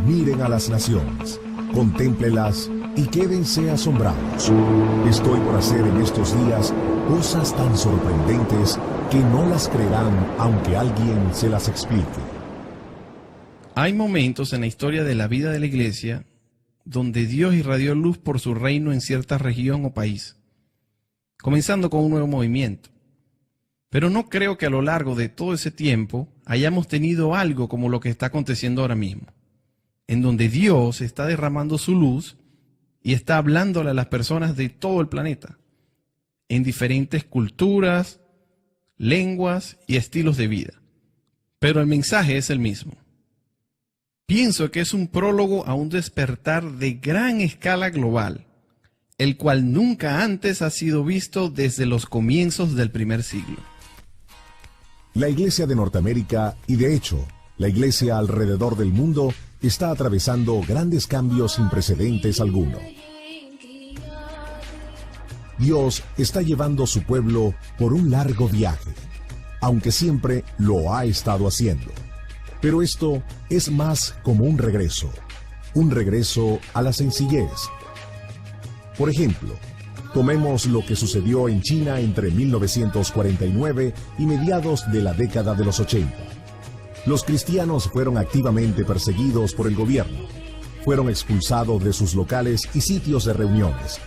Miren a las naciones, contémplelas y quédense asombrados. Estoy por hacer en estos días cosas tan sorprendentes que no las creerán aunque alguien se las explique. Hay momentos en la historia de la vida de la iglesia donde Dios irradió luz por su reino en cierta región o país, comenzando con un nuevo movimiento. Pero no creo que a lo largo de todo ese tiempo hayamos tenido algo como lo que está aconteciendo ahora mismo, en donde Dios está derramando su luz y está hablándole a las personas de todo el planeta, en diferentes culturas, lenguas y estilos de vida. Pero el mensaje es el mismo. Pienso que es un prólogo a un despertar de gran escala global, el cual nunca antes ha sido visto desde los comienzos del primer siglo. La Iglesia de Norteamérica, y de hecho, la Iglesia alrededor del mundo, está atravesando grandes cambios sin precedentes alguno. Dios está llevando a su pueblo por un largo viaje, aunque siempre lo ha estado haciendo. Pero esto es más como un regreso a la sencillez. Por ejemplo, tomemos lo que sucedió en China entre 1949 y mediados de la década de los 80. Los cristianos fueron activamente perseguidos por el gobierno. Fueron expulsados de sus locales y sitios de reuniones.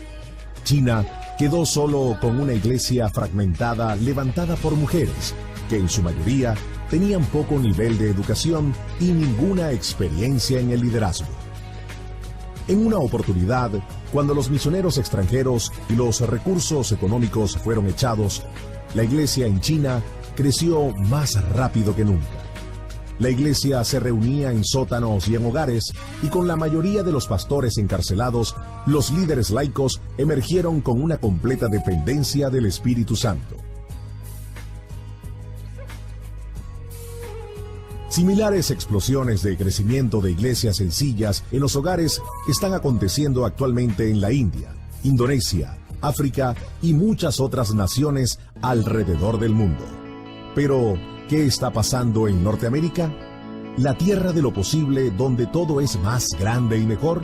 China quedó solo con una iglesia fragmentada levantada por mujeres, que en su mayoría tenían poco nivel de educación y ninguna experiencia en el liderazgo. En una oportunidad, cuando los misioneros extranjeros y los recursos económicos fueron echados, la iglesia en China creció más rápido que nunca. La iglesia se reunía en sótanos y en hogares, y con la mayoría de los pastores encarcelados, los líderes laicos emergieron con una completa dependencia del Espíritu Santo. Similares explosiones de crecimiento de iglesias sencillas en los hogares están aconteciendo actualmente en la India, Indonesia, África y muchas otras naciones alrededor del mundo. Pero, ¿qué está pasando en Norteamérica? ¿La tierra de lo posible donde todo es más grande y mejor?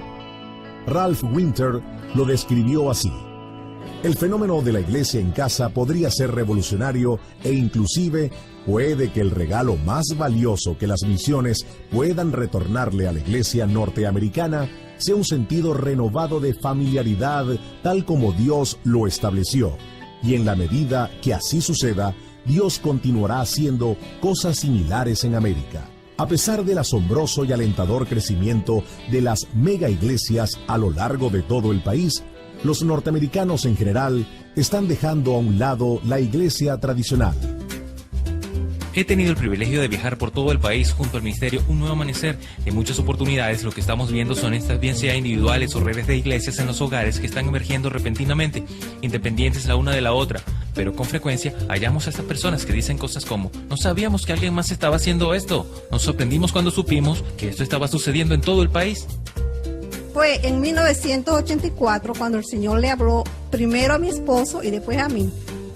Ralph Winter lo describió así. El fenómeno de la iglesia en casa podría ser revolucionario e inclusive puede que el regalo más valioso que las misiones puedan retornarle a la iglesia norteamericana sea un sentido renovado de familiaridad tal como Dios lo estableció. Y en la medida que así suceda, Dios continuará haciendo cosas similares en América. A pesar del asombroso y alentador crecimiento de las mega iglesias a lo largo de todo el país, los norteamericanos en general están dejando a un lado la iglesia tradicional. He tenido el privilegio de viajar por todo el país junto al ministerio Un Nuevo Amanecer. En muchas oportunidades lo que estamos viendo son estas, bien sea individuales o redes de iglesias en los hogares que están emergiendo repentinamente, independientes la una de la otra. Pero con frecuencia hallamos a estas personas que dicen cosas como: no sabíamos que alguien más estaba haciendo esto, nos sorprendimos cuando supimos que esto estaba sucediendo en todo el país. Fue en 1984 cuando el Señor le habló primero a mi esposo y después a mí.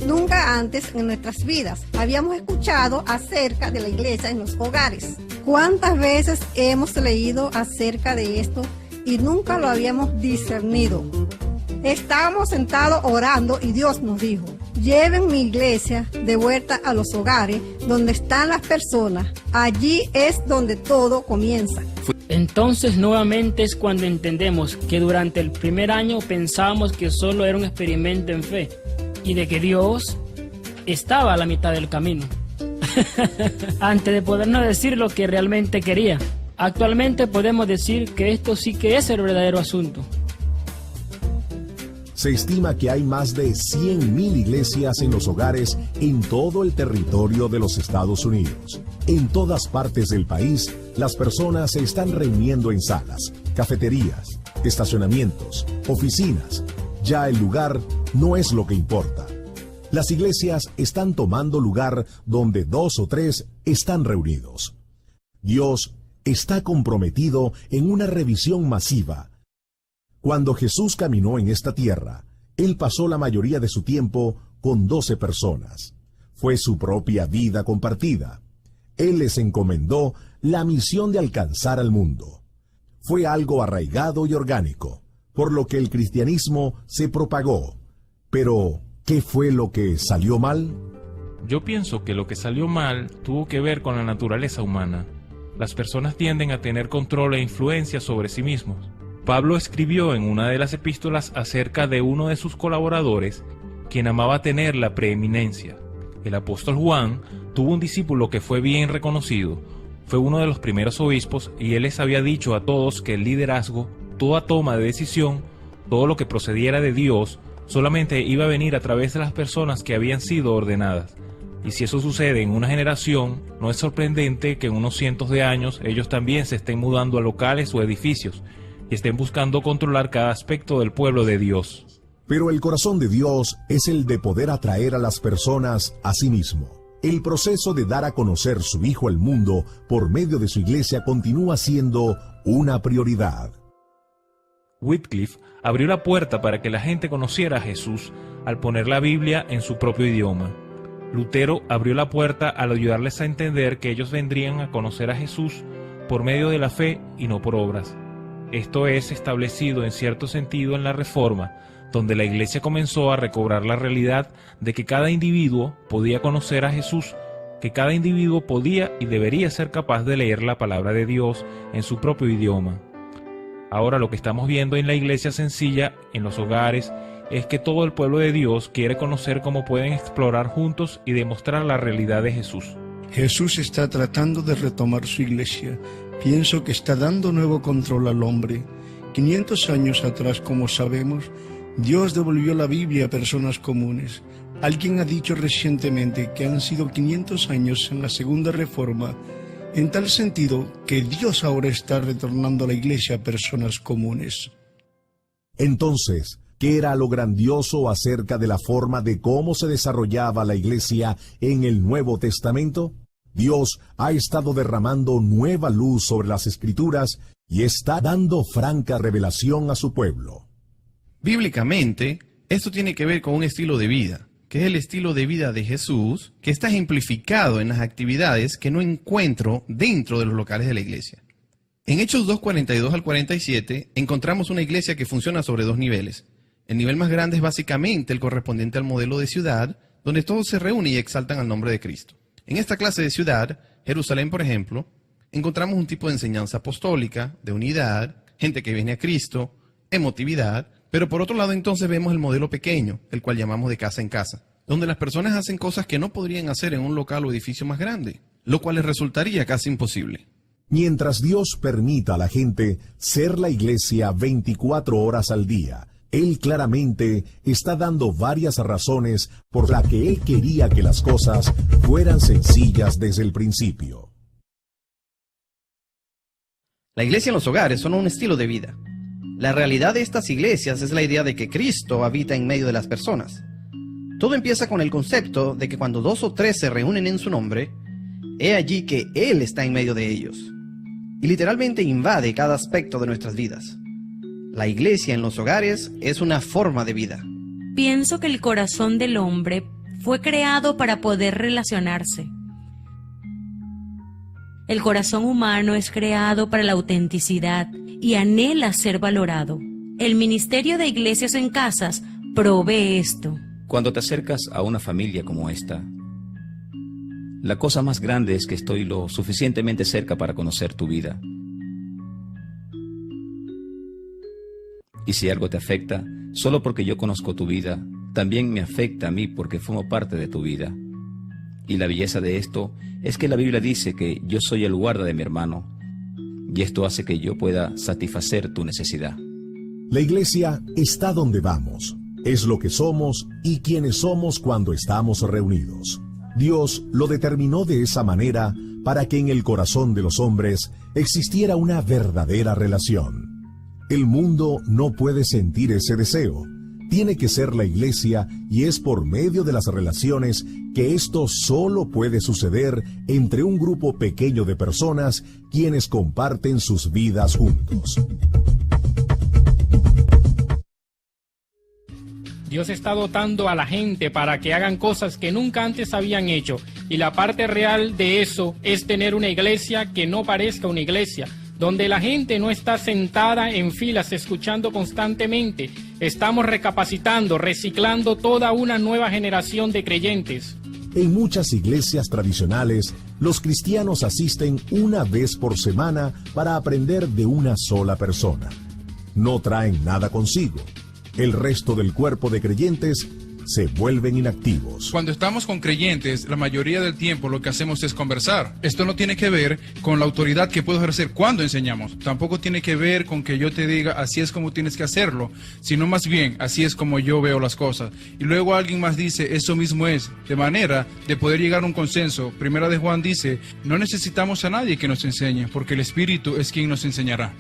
Nunca antes en nuestras vidas habíamos escuchado acerca de la iglesia en los hogares. ¿Cuántas veces hemos leído acerca de esto y nunca lo habíamos discernido? Estábamos sentados orando y Dios nos dijo: lleven mi iglesia de vuelta a los hogares donde están las personas. Allí es donde todo comienza. Entonces nuevamente es cuando entendemos que durante el primer año pensábamos que solo era un experimento en fe y de que Dios estaba a la mitad del camino antes de podernos decir lo que realmente quería. Actualmente podemos decir que esto sí que es el verdadero asunto. Se estima que hay más de 100,000 iglesias en los hogares en todo el territorio de los Estados Unidos. En todas partes del país, las personas se están reuniendo en salas, cafeterías, estacionamientos, oficinas. Ya el lugar no es lo que importa. Las iglesias están tomando lugar donde 2 o 3 están reunidos. Dios está comprometido en una revisión masiva. Cuando Jesús caminó en esta tierra, Él pasó la mayoría de su tiempo con 12 personas. Fue su propia vida compartida. Él les encomendó la misión de alcanzar al mundo. Fue algo arraigado y orgánico, por lo que el cristianismo se propagó. Pero, ¿qué fue lo que salió mal? Yo pienso que lo que salió mal tuvo que ver con la naturaleza humana. Las personas tienden a tener control e influencia sobre sí mismos. Pablo escribió en una de las epístolas acerca de uno de sus colaboradores, quien amaba tener la preeminencia. El apóstol Juan tuvo un discípulo que fue bien reconocido, fue uno de los primeros obispos y él les había dicho a todos que el liderazgo, toda toma de decisión, todo lo que procediera de Dios, solamente iba a venir a través de las personas que habían sido ordenadas. Y si eso sucede en una generación, no es sorprendente que en unos cientos de años ellos también se estén mudando a locales o edificios y estén buscando controlar cada aspecto del pueblo de Dios. Pero el corazón de Dios es el de poder atraer a las personas a sí mismo. El proceso de dar a conocer su Hijo al mundo por medio de su iglesia continúa siendo una prioridad. Wycliffe abrió la puerta para que la gente conociera a Jesús al poner la Biblia en su propio idioma. Lutero abrió la puerta al ayudarles a entender que ellos vendrían a conocer a Jesús por medio de la fe y no por obras. Esto es establecido en cierto sentido en la Reforma, donde la Iglesia comenzó a recobrar la realidad de que cada individuo podía conocer a Jesús, que cada individuo podía y debería ser capaz de leer la palabra de Dios en su propio idioma. Ahora lo que estamos viendo en la Iglesia sencilla, en los hogares, es que todo el pueblo de Dios quiere conocer cómo pueden explorar juntos y demostrar la realidad de Jesús. Jesús está tratando de retomar su iglesia. Pienso que está dando nuevo control al hombre. 500 años atrás, como sabemos, Dios devolvió la Biblia a personas comunes. Alguien ha dicho recientemente que han sido 500 años en la Segunda Reforma, en tal sentido que Dios ahora está retornando a la iglesia a personas comunes. Entonces, ¿qué era lo grandioso acerca de la forma de cómo se desarrollaba la iglesia en el Nuevo Testamento? Dios ha estado derramando nueva luz sobre las Escrituras y está dando franca revelación a su pueblo. Bíblicamente, esto tiene que ver con un estilo de vida, que es el estilo de vida de Jesús, que está ejemplificado en las actividades que no encuentro dentro de los locales de la iglesia. En Hechos 2:42 al 47, encontramos una iglesia que funciona sobre dos niveles. El nivel más grande es básicamente el correspondiente al modelo de ciudad, donde todos se reúnen y exaltan al nombre de Cristo. En esta clase de ciudad, Jerusalén, por ejemplo, encontramos un tipo de enseñanza apostólica, de unidad, gente que viene a Cristo, emotividad, pero por otro lado entonces vemos el modelo pequeño, el cual llamamos de casa en casa, donde las personas hacen cosas que no podrían hacer en un local o edificio más grande, lo cual les resultaría casi imposible. Mientras Dios permita a la gente ser la iglesia 24 horas al día, Él claramente está dando varias razones por las que Él quería que las cosas fueran sencillas desde el principio. La iglesia en los hogares son un estilo de vida. La realidad de estas iglesias es la idea de que Cristo habita en medio de las personas. Todo empieza con el concepto de que cuando 2 o 3 se reúnen en su nombre, he allí que Él está en medio de ellos. Y literalmente invade cada aspecto de nuestras vidas. La iglesia en los hogares es una forma de vida. Pienso que el corazón del hombre fue creado para poder relacionarse. El corazón humano es creado para la autenticidad y anhela ser valorado. El ministerio de Iglesias en Casas provee esto. Cuando te acercas a una familia como esta, la cosa más grande es que estoy lo suficientemente cerca para conocer tu vida. Y si algo te afecta, solo porque yo conozco tu vida, también me afecta a mí porque formo parte de tu vida. Y la belleza de esto es que la Biblia dice que yo soy el guarda de mi hermano, y esto hace que yo pueda satisfacer tu necesidad. La iglesia está donde vamos, es lo que somos y quienes somos cuando estamos reunidos. Dios lo determinó de esa manera para que en el corazón de los hombres existiera una verdadera relación. El mundo no puede sentir ese deseo. Tiene que ser la iglesia y es por medio de las relaciones que esto solo puede suceder entre un grupo pequeño de personas quienes comparten sus vidas juntos. Dios está dotando a la gente para que hagan cosas que nunca antes habían hecho. Y la parte real de eso es tener una iglesia que no parezca una iglesia, donde la gente no está sentada en filas escuchando constantemente. Estamos recapacitando, reciclando toda una nueva generación de creyentes. En muchas iglesias tradicionales, los cristianos asisten una vez por semana para aprender de una sola persona. No traen nada consigo. El resto del cuerpo de creyentes se vuelven inactivos. Cuando estamos con creyentes, la mayoría del tiempo lo que hacemos es conversar. Esto no tiene que ver con la autoridad que puedo ejercer cuando enseñamos. Tampoco tiene que ver con que yo te diga así es como tienes que hacerlo, sino más bien así es como yo veo las cosas. Y luego alguien más dice eso mismo es, de manera de poder llegar a un consenso. Primera de Juan dice, no necesitamos a nadie que nos enseñe, porque el Espíritu es quien nos enseñará.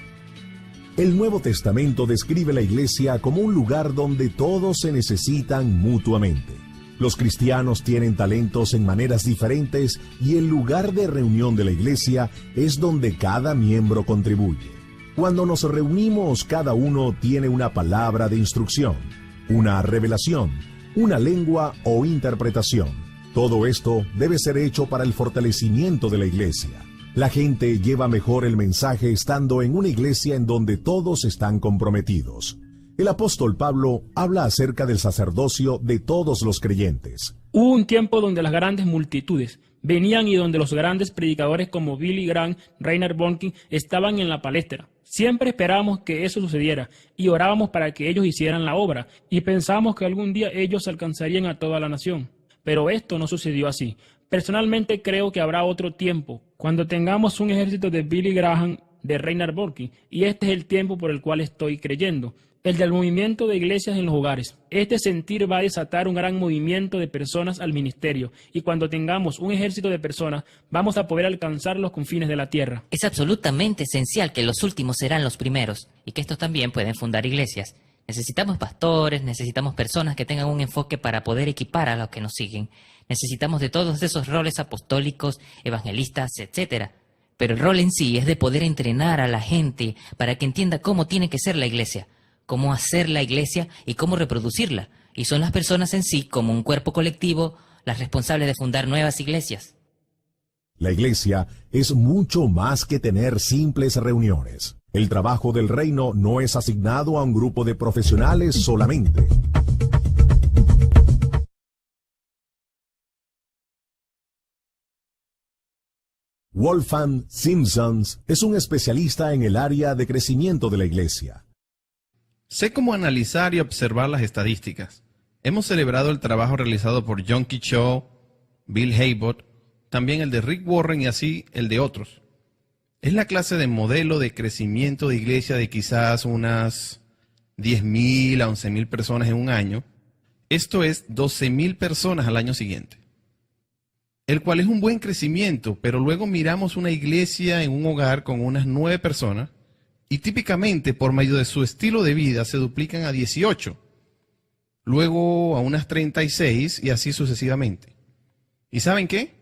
El Nuevo Testamento describe la iglesia como un lugar donde todos se necesitan mutuamente. Los cristianos tienen talentos en maneras diferentes y el lugar de reunión de la iglesia es donde cada miembro contribuye. Cuando nos reunimos, cada uno tiene una palabra de instrucción, una revelación, una lengua o interpretación. Todo esto debe ser hecho para el fortalecimiento de la iglesia. La gente lleva mejor el mensaje estando en una iglesia en donde todos están comprometidos. El apóstol Pablo habla acerca del sacerdocio de todos los creyentes. Hubo un tiempo donde las grandes multitudes venían y donde los grandes predicadores como Billy Graham, Reinhard Bonnke estaban en la palestra. Siempre esperábamos que eso sucediera y orábamos para que ellos hicieran la obra y pensábamos que algún día ellos alcanzarían a toda la nación. Pero esto no sucedió así. Personalmente creo que habrá otro tiempo, cuando tengamos un ejército de Billy Graham, de Reinhard Bonnke, y este es el tiempo por el cual estoy creyendo, el del movimiento de iglesias en los hogares. Este sentir va a desatar un gran movimiento de personas al ministerio, y cuando tengamos un ejército de personas, vamos a poder alcanzar los confines de la tierra. Es absolutamente esencial que los últimos serán los primeros, y que estos también pueden fundar iglesias. Necesitamos pastores, necesitamos personas que tengan un enfoque para poder equipar a los que nos siguen. Necesitamos de todos esos roles apostólicos, evangelistas, etc. Pero el rol en sí es de poder entrenar a la gente para que entienda cómo tiene que ser la iglesia, cómo hacer la iglesia y cómo reproducirla. Y son las personas en sí, como un cuerpo colectivo, las responsables de fundar nuevas iglesias. La iglesia es mucho más que tener simples reuniones. El trabajo del reino no es asignado a un grupo de profesionales solamente. Wolfgang Simpsons es un especialista en el área de crecimiento de la iglesia. Sé cómo analizar y observar las estadísticas. Hemos celebrado el trabajo realizado por John Key Cho, Bill Hybels, también el de Rick Warren y así el de otros. Es la clase de modelo de crecimiento de iglesia de quizás unas 10.000 a 11.000 personas en un año. Esto es 12.000 personas al año siguiente. El cual es un buen crecimiento, pero luego miramos una iglesia en un hogar con unas 9 personas y típicamente por medio de su estilo de vida se duplican a 18, luego a unas 36 y así sucesivamente. ¿Y saben qué?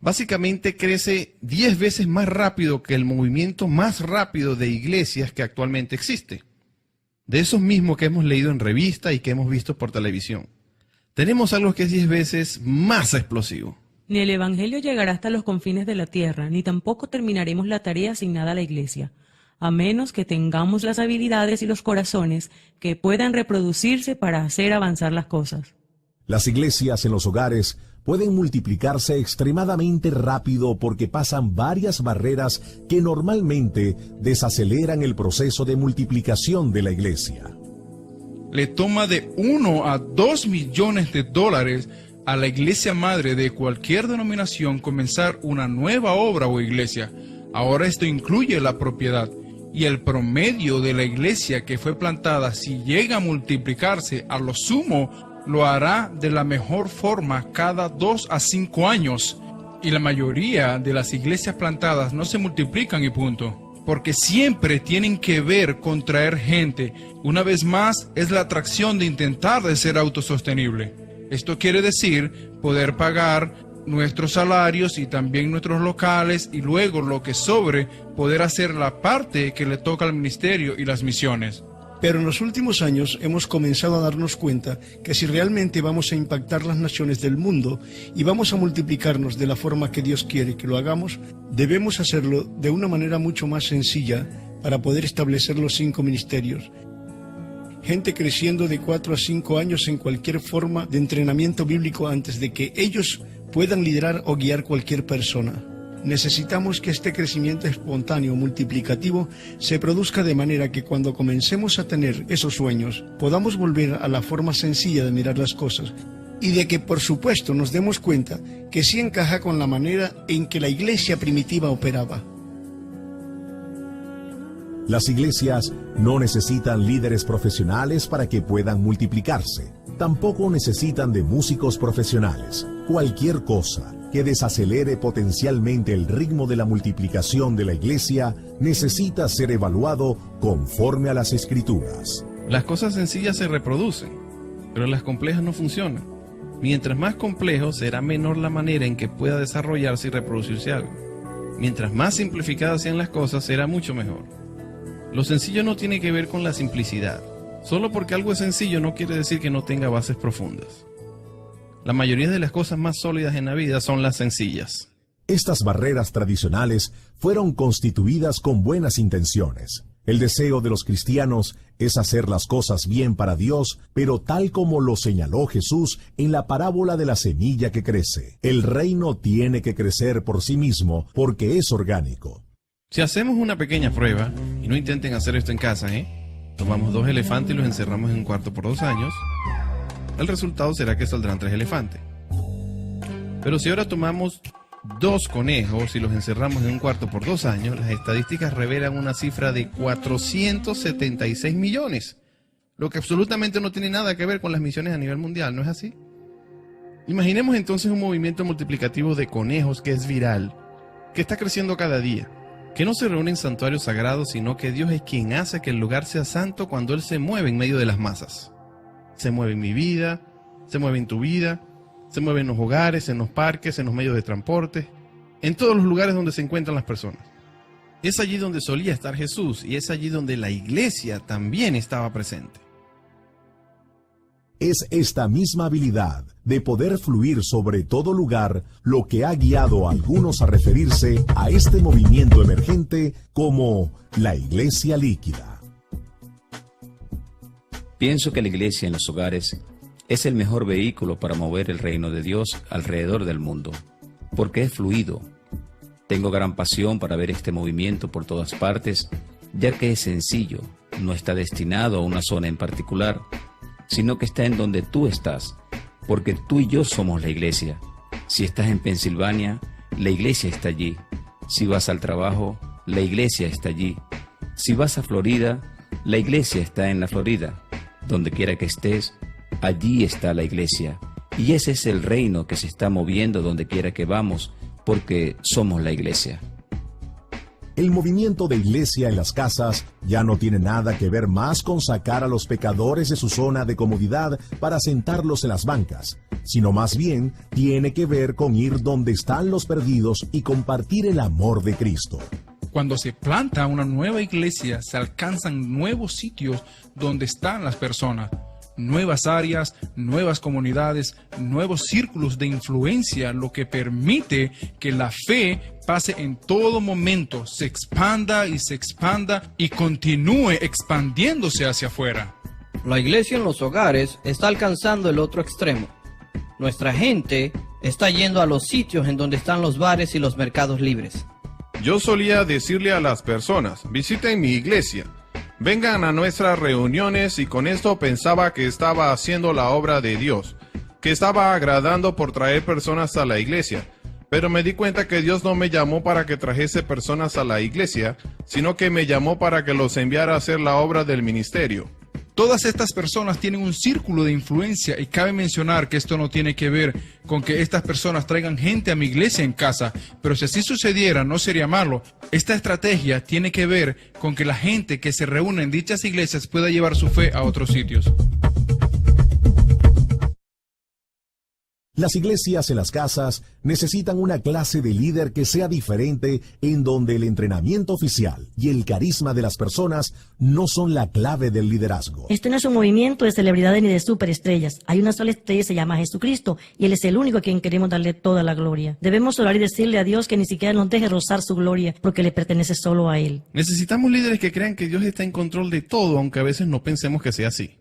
Básicamente crece 10 veces más rápido que el movimiento más rápido de iglesias que actualmente existe. De esos mismos que hemos leído en revista y que hemos visto por televisión. Tenemos algo que es 10 veces más explosivo. Ni el Evangelio llegará hasta los confines de la tierra, ni tampoco terminaremos la tarea asignada a la iglesia, a menos que tengamos las habilidades y los corazones que puedan reproducirse para hacer avanzar las cosas. Las iglesias en los hogares pueden multiplicarse extremadamente rápido porque pasan varias barreras que normalmente desaceleran el proceso de multiplicación de la iglesia. Le toma de 1 a 2 millones de dólares a la iglesia madre de cualquier denominación comenzar una nueva obra o iglesia. Ahora esto incluye la propiedad. Y el promedio de la iglesia que fue plantada, si llega a multiplicarse, a lo sumo, lo hará de la mejor forma cada 2 a 5 años. Y la mayoría de las iglesias plantadas no se multiplican y punto. Porque siempre tienen que ver con traer gente. Una vez más, es la atracción de intentar de ser autosostenible. Esto quiere decir poder pagar nuestros salarios y también nuestros locales y luego lo que sobre poder hacer la parte que le toca al ministerio y las misiones. Pero en los últimos años hemos comenzado a darnos cuenta que si realmente vamos a impactar las naciones del mundo y vamos a multiplicarnos de la forma que Dios quiere que lo hagamos, debemos hacerlo de una manera mucho más sencilla para poder establecer los 5 ministerios. Gente creciendo de 4 a 5 años en cualquier forma de entrenamiento bíblico antes de que ellos puedan liderar o guiar cualquier persona. Necesitamos que este crecimiento espontáneo multiplicativo se produzca de manera que cuando comencemos a tener esos sueños, podamos volver a la forma sencilla de mirar las cosas y de que, por supuesto, nos demos cuenta que sí encaja con la manera en que la iglesia primitiva operaba. Las iglesias no necesitan líderes profesionales para que puedan multiplicarse. Tampoco necesitan de músicos profesionales. Cualquier cosa que desacelere potencialmente el ritmo de la multiplicación de la iglesia necesita ser evaluado conforme a las Escrituras. Las cosas sencillas se reproducen, pero las complejas no funcionan. Mientras más complejo, será menor la manera en que pueda desarrollarse y reproducirse algo. Mientras más simplificadas sean las cosas, será mucho mejor. Lo sencillo no tiene que ver con la simplicidad. Solo porque algo es sencillo no quiere decir que no tenga bases profundas. La mayoría de las cosas más sólidas en la vida son las sencillas. Estas barreras tradicionales fueron constituidas con buenas intenciones. El deseo de los cristianos es hacer las cosas bien para Dios, pero tal como lo señaló Jesús en la parábola de la semilla que crece. El reino tiene que crecer por sí mismo porque es orgánico. Si hacemos una pequeña prueba, y no intenten hacer esto en casa, tomamos 2 elefantes y los encerramos en un cuarto por 2 años, el resultado será que saldrán 3 elefantes. Pero si ahora tomamos 2 conejos y los encerramos en un cuarto por 2 años, las estadísticas revelan una cifra de 476 millones, lo que absolutamente no tiene nada que ver con las misiones a nivel mundial, ¿no es así? Imaginemos entonces un movimiento multiplicativo de conejos que es viral, que está creciendo cada día, que no se reúne en santuarios sagrados, sino que Dios es quien hace que el lugar sea santo cuando Él se mueve en medio de las masas. Se mueve en mi vida, se mueve en tu vida, se mueve en los hogares, en los parques, en los medios de transporte, en todos los lugares donde se encuentran las personas. Es allí donde solía estar Jesús y es allí donde la iglesia también estaba presente. Es esta misma habilidad de poder fluir sobre todo lugar lo que ha guiado a algunos a referirse a este movimiento emergente como la iglesia líquida. Pienso que la iglesia en los hogares es el mejor vehículo para mover el reino de Dios alrededor del mundo, porque es fluido. Tengo gran pasión para ver este movimiento por todas partes, ya que es sencillo, no está destinado a una zona en particular, sino que está en donde tú estás, porque tú y yo somos la iglesia. Si estás en Pensilvania, la iglesia está allí. Si vas al trabajo, la iglesia está allí. Si vas a Florida, la iglesia está en la Florida. Donde quiera que estés, allí está la iglesia. Y ese es el reino que se está moviendo donde quiera que vamos, porque somos la iglesia. El movimiento de iglesia en las casas ya no tiene nada que ver más con sacar a los pecadores de su zona de comodidad para sentarlos en las bancas, sino más bien tiene que ver con ir donde están los perdidos y compartir el amor de Cristo. Cuando se planta una nueva iglesia, se alcanzan nuevos sitios donde están las personas, nuevas áreas, nuevas comunidades, nuevos círculos de influencia, lo que permite que la fe pase en todo momento, se expanda y continúe expandiéndose hacia afuera. La iglesia en los hogares está alcanzando el otro extremo. Nuestra gente está yendo a los sitios en donde están los bares y los mercados libres. Yo solía decirle a las personas, visiten mi iglesia, vengan a nuestras reuniones, y con esto pensaba que estaba haciendo la obra de Dios, que estaba agradando por traer personas a la iglesia. Pero me di cuenta que Dios no me llamó para que trajese personas a la iglesia, sino que me llamó para que los enviara a hacer la obra del ministerio. Todas estas personas tienen un círculo de influencia, y cabe mencionar que esto no tiene que ver con que estas personas traigan gente a mi iglesia en casa, pero si así sucediera no sería malo. Esta estrategia tiene que ver con que la gente que se reúne en dichas iglesias pueda llevar su fe a otros sitios. Las iglesias en las casas necesitan una clase de líder que sea diferente, en donde el entrenamiento oficial y el carisma de las personas no son la clave del liderazgo. Este no es un movimiento de celebridades ni de superestrellas. Hay una sola estrella y se llama Jesucristo, y Él es el único a quien queremos darle toda la gloria. Debemos orar y decirle a Dios que ni siquiera nos deje rozar su gloria, porque le pertenece solo a Él. Necesitamos líderes que crean que Dios está en control de todo, aunque a veces no pensemos que sea así.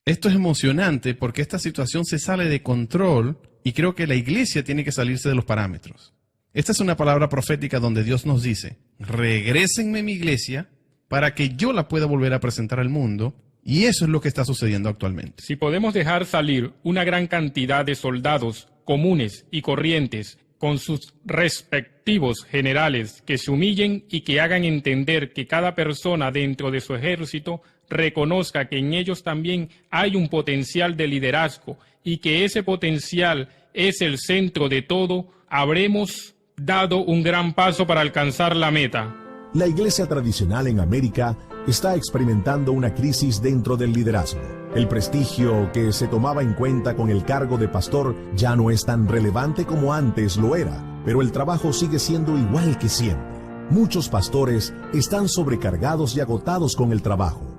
Esto es emocionante porque esta situación se sale de control y creo que la iglesia tiene que salirse de los parámetros. Esta es una palabra profética donde Dios nos dice: regrésenme mi iglesia para que yo la pueda volver a presentar al mundo, y eso es lo que está sucediendo actualmente. Si podemos dejar salir una gran cantidad de soldados comunes y corrientes con sus respectivos generales que se humillen y que hagan entender que cada persona dentro de su ejército reconozca que en ellos también hay un potencial de liderazgo y que ese potencial es el centro de todo, habremos dado un gran paso para alcanzar la meta. La iglesia tradicional en América está experimentando una crisis dentro del liderazgo. El prestigio que se tomaba en cuenta con el cargo de pastor ya no es tan relevante como antes lo era, pero el trabajo sigue siendo igual que siempre. Muchos pastores están sobrecargados y agotados con el trabajo.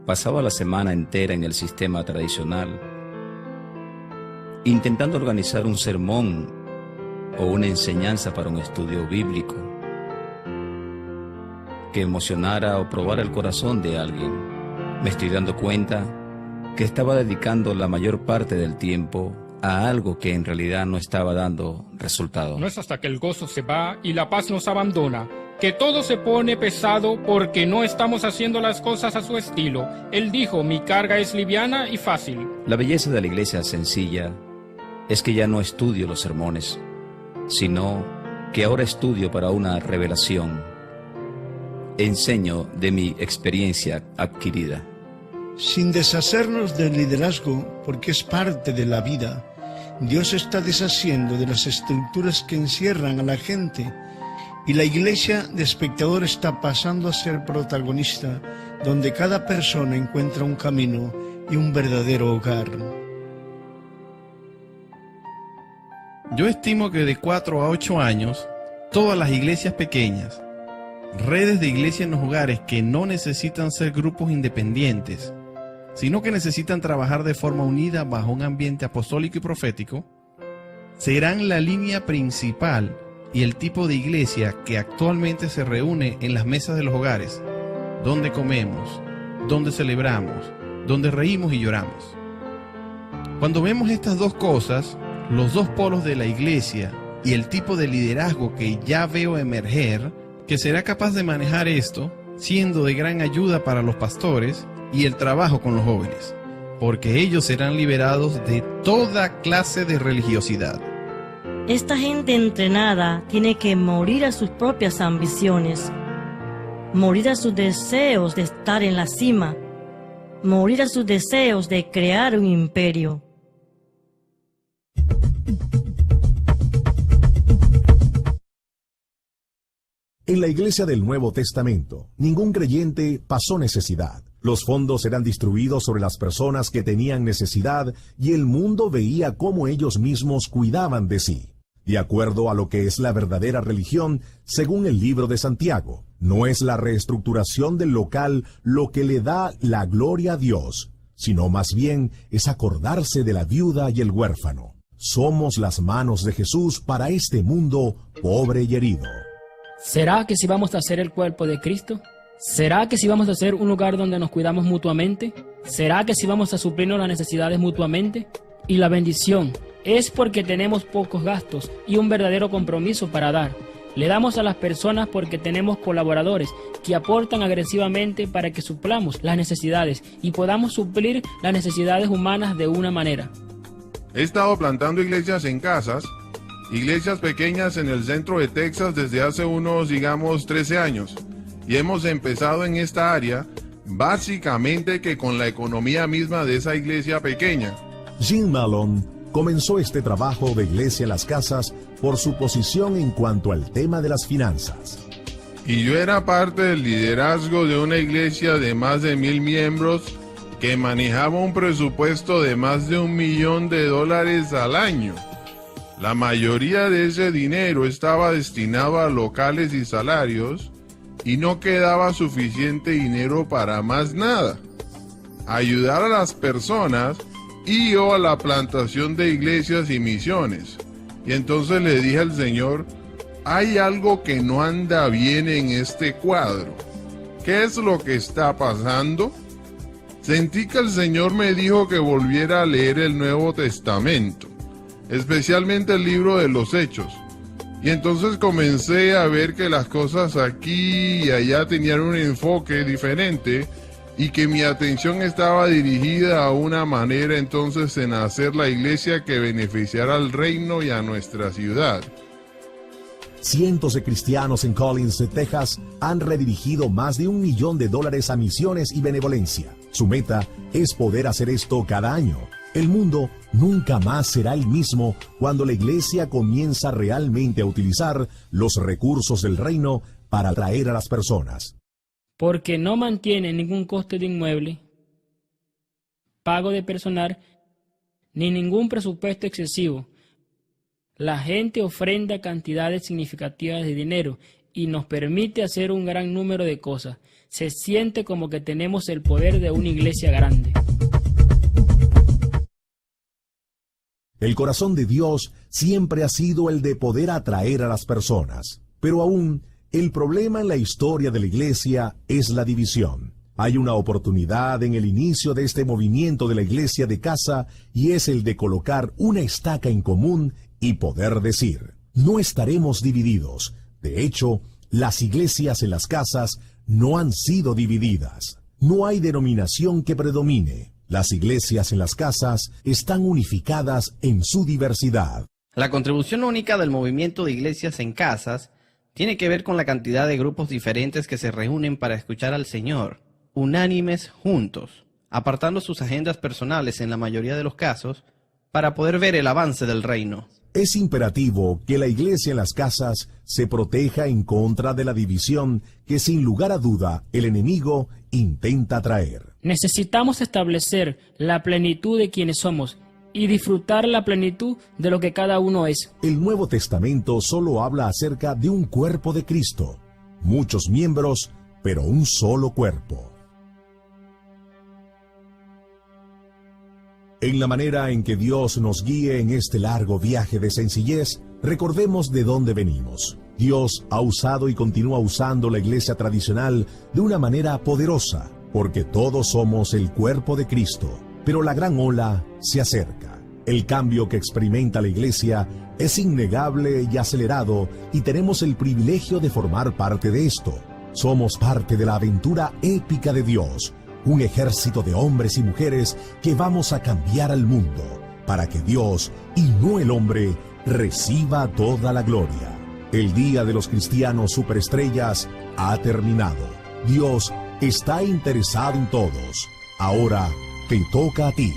Pasaba la semana entera en el sistema tradicional, intentando organizar un sermón o una enseñanza para un estudio bíblico que emocionara o probara el corazón de alguien. Me estoy dando cuenta que estaba dedicando la mayor parte del tiempo a algo que en realidad no estaba dando resultado. No es hasta que el gozo se va y la paz nos abandona que todo se pone pesado porque no estamos haciendo las cosas a su estilo. Él dijo: mi carga es liviana y fácil. La belleza de la iglesia sencilla es que ya no estudio los sermones, sino que ahora estudio para una revelación. Enseño de mi experiencia adquirida. Sin deshacernos del liderazgo, porque es parte de la vida, Dios está deshaciendo de las estructuras que encierran a la gente, y la iglesia de espectador está pasando a ser protagonista, donde cada persona encuentra un camino y un verdadero hogar. Yo estimo que de 4 a 8 años, todas las iglesias pequeñas, redes de iglesias en los hogares que no necesitan ser grupos independientes, sino que necesitan trabajar de forma unida bajo un ambiente apostólico y profético, serán la línea principal y el tipo de iglesia que actualmente se reúne en las mesas de los hogares, donde comemos, donde celebramos, donde reímos y lloramos. Cuando vemos estas dos cosas, los dos polos de la iglesia y el tipo de liderazgo que ya veo emerger, que será capaz de manejar esto, siendo de gran ayuda para los pastores y el trabajo con los jóvenes, porque ellos serán liberados de toda clase de religiosidad. Esta gente entrenada tiene que morir a sus propias ambiciones, morir a sus deseos de estar en la cima, morir a sus deseos de crear un imperio. En la iglesia del Nuevo Testamento, ningún creyente pasó necesidad. Los fondos eran distribuidos sobre las personas que tenían necesidad y el mundo veía cómo ellos mismos cuidaban de sí. De acuerdo a lo que es la verdadera religión, según el libro de Santiago, no es la reestructuración del local lo que le da la gloria a Dios, sino más bien es acordarse de la viuda y el huérfano. Somos las manos de Jesús para este mundo pobre y herido. ¿Será que si vamos a ser el cuerpo de Cristo? ¿Será que si vamos a ser un lugar donde nos cuidamos mutuamente? ¿Será que si vamos a suplirnos las necesidades mutuamente? Y la bendición es porque tenemos pocos gastos y un verdadero compromiso para dar. Le damos a las personas porque tenemos colaboradores que aportan agresivamente para que suplamos las necesidades y podamos suplir las necesidades humanas de una manera. He estado plantando iglesias en casas, iglesias pequeñas en el centro de Texas desde hace unos, 13 años. Y hemos empezado en esta área básicamente que con la economía misma de esa iglesia pequeña. Jim Malone comenzó este trabajo de iglesia en las casas por su posición en cuanto al tema de las finanzas. Y yo era parte del liderazgo de una iglesia de más de 1000 miembros que manejaba un presupuesto de más de $1 millón al año. La mayoría de ese dinero estaba destinado a locales y salarios y no quedaba suficiente dinero para más nada. Ayudar a las personas y o a la plantación de iglesias y misiones. Y entonces le dije al Señor, hay algo que no anda bien en este cuadro. ¿Qué es lo que está pasando? Sentí que el Señor me dijo que volviera a leer el Nuevo Testamento, especialmente el libro de los Hechos. Y entonces comencé a ver que las cosas aquí y allá tenían un enfoque diferente y que mi atención estaba dirigida a una manera entonces en hacer la iglesia que beneficiara al reino y a nuestra ciudad. Cientos de cristianos en Collins, Texas, han redirigido más de $1 millón a misiones y benevolencia. Su meta es poder hacer esto cada año. El mundo nunca más será el mismo cuando la iglesia comienza realmente a utilizar los recursos del reino para atraer a las personas. Porque no mantiene ningún coste de inmueble, pago de personal, ni ningún presupuesto excesivo. La gente ofrenda cantidades significativas de dinero y nos permite hacer un gran número de cosas. Se siente como que tenemos el poder de una iglesia grande. El corazón de Dios siempre ha sido el de poder atraer a las personas, pero aún el problema en la historia de la iglesia es la división. Hay una oportunidad en el inicio de este movimiento de la iglesia de casa y es el de colocar una estaca en común y poder decir, no estaremos divididos. De hecho, las iglesias en las casas no han sido divididas. No hay denominación que predomine. Las iglesias en las casas están unificadas en su diversidad. La contribución única del movimiento de iglesias en casas tiene que ver con la cantidad de grupos diferentes que se reúnen para escuchar al Señor, unánimes juntos, apartando sus agendas personales en la mayoría de los casos, para poder ver el avance del reino. Es imperativo que la iglesia en las casas se proteja en contra de la división que sin lugar a duda el enemigo intenta traer. Necesitamos establecer la plenitud de quienes somos y disfrutar la plenitud de lo que cada uno es. El Nuevo Testamento solo habla acerca de un cuerpo de Cristo, muchos miembros, pero un solo cuerpo. En la manera en que Dios nos guíe en este largo viaje de sencillez, recordemos de dónde venimos. Dios ha usado y continúa usando la iglesia tradicional de una manera poderosa, porque todos somos el cuerpo de Cristo. Pero la gran ola se acerca. El cambio que experimenta la iglesia es innegable y acelerado, y tenemos el privilegio de formar parte de esto. Somos parte de la aventura épica de Dios, un ejército de hombres y mujeres que vamos a cambiar al mundo, para que Dios, y no el hombre, reciba toda la gloria. El día de los cristianos superestrellas ha terminado. Dios está interesado en todos. Ahora te toca a ti.